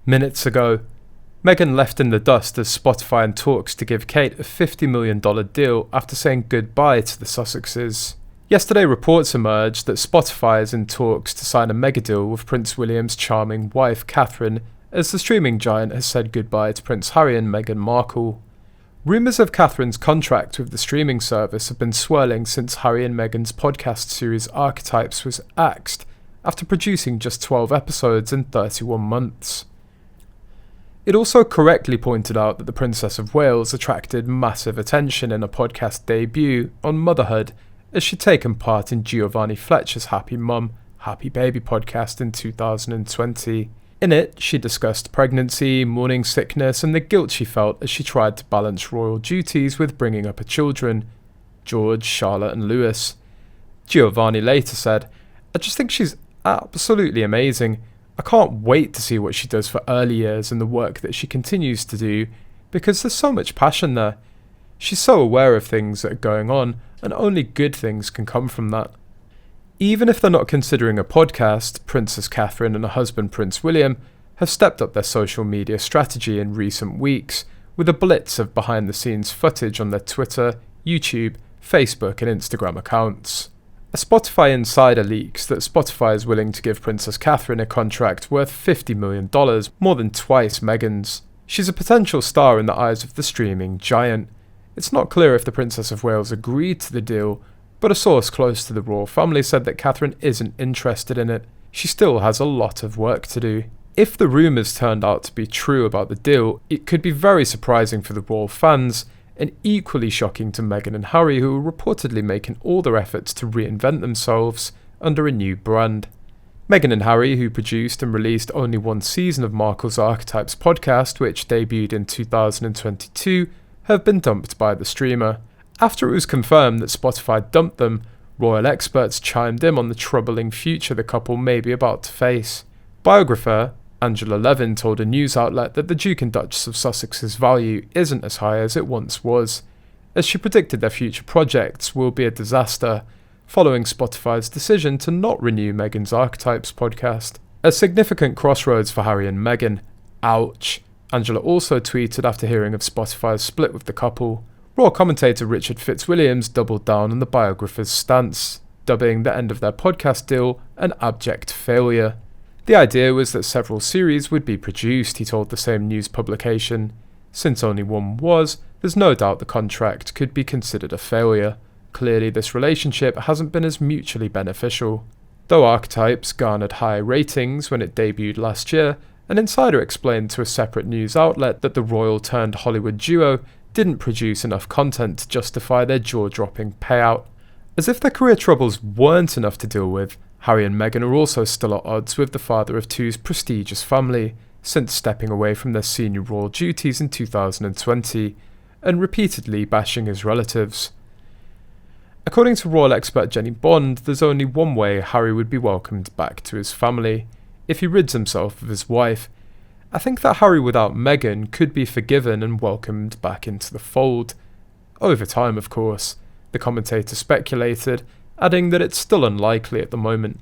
Minutes ago, Meghan left in the dust as Spotify in talks to give Kate a $50 million deal after saying goodbye to the Sussexes. Yesterday, reports emerged that Spotify is in talks to sign a mega deal with Prince William's charming wife Catherine, as the streaming giant has said goodbye to Prince Harry and Meghan Markle. Rumours of Catherine's contract with the streaming service have been swirling since Harry and Meghan's podcast series Archetypes was axed after producing just 12 episodes in 31 months. It also correctly pointed out that the Princess of Wales attracted massive attention in a podcast debut on motherhood, as she'd taken part in Giovanni Fletcher's Happy Mum, Happy Baby podcast in 2020. In it, she discussed pregnancy, morning sickness, and the guilt she felt as she tried to balance royal duties with bringing up her children, George, Charlotte, and Louis. Giovanni later said, "I just think she's absolutely amazing. I can't wait to see what she does for early years and the work that she continues to do, because there's so much passion there. She's so aware of things that are going on, and only good things can come from that." Even if they're not considering a podcast, Princess Catherine and her husband Prince William have stepped up their social media strategy in recent weeks, with a blitz of behind-the-scenes footage on their Twitter, YouTube, Facebook and Instagram accounts. A Spotify insider leaks that Spotify is willing to give Princess Catherine a contract worth $50 million, more than twice Meghan's. She's a potential star in the eyes of the streaming giant. It's not clear if the Princess of Wales agreed to the deal, but a source close to the royal family said that Catherine isn't interested in it. She still has a lot of work to do. If the rumours turned out to be true about the deal, it could be very surprising for the royal fans, and equally shocking to Meghan and Harry, who are reportedly making all their efforts to reinvent themselves under a new brand. Meghan and Harry, who produced and released only one season of Markle's Archetypes podcast, which debuted in 2022, have been dumped by the streamer. After it was confirmed that Spotify dumped them, royal experts chimed in on the troubling future the couple may be about to face. Biographer Angela Levin told a news outlet that the Duke and Duchess of Sussex's value isn't as high as it once was, as she predicted their future projects will be a disaster, following Spotify's decision to not renew Meghan's Archetypes podcast. A significant crossroads for Harry and Meghan. Ouch. Angela also tweeted after hearing of Spotify's split with the couple. Royal commentator Richard Fitzwilliams doubled down on the biographer's stance, dubbing the end of their podcast deal an abject failure. The idea was that several series would be produced, he told the same news publication. Since only one was, there's no doubt the contract could be considered a failure. Clearly this relationship hasn't been as mutually beneficial. Though Archetypes garnered high ratings when it debuted last year, an insider explained to a separate news outlet that the royal-turned-Hollywood duo didn't produce enough content to justify their jaw-dropping payout. As if their career troubles weren't enough to deal with, Harry and Meghan are also still at odds with the father of two's prestigious family, since stepping away from their senior royal duties in 2020, and repeatedly bashing his relatives. According to royal expert Jenny Bond, there's only one way Harry would be welcomed back to his family: if he rids himself of his wife. I think that Harry without Meghan could be forgiven and welcomed back into the fold. Over time, of course, the commentator speculated, adding that it's still unlikely at the moment.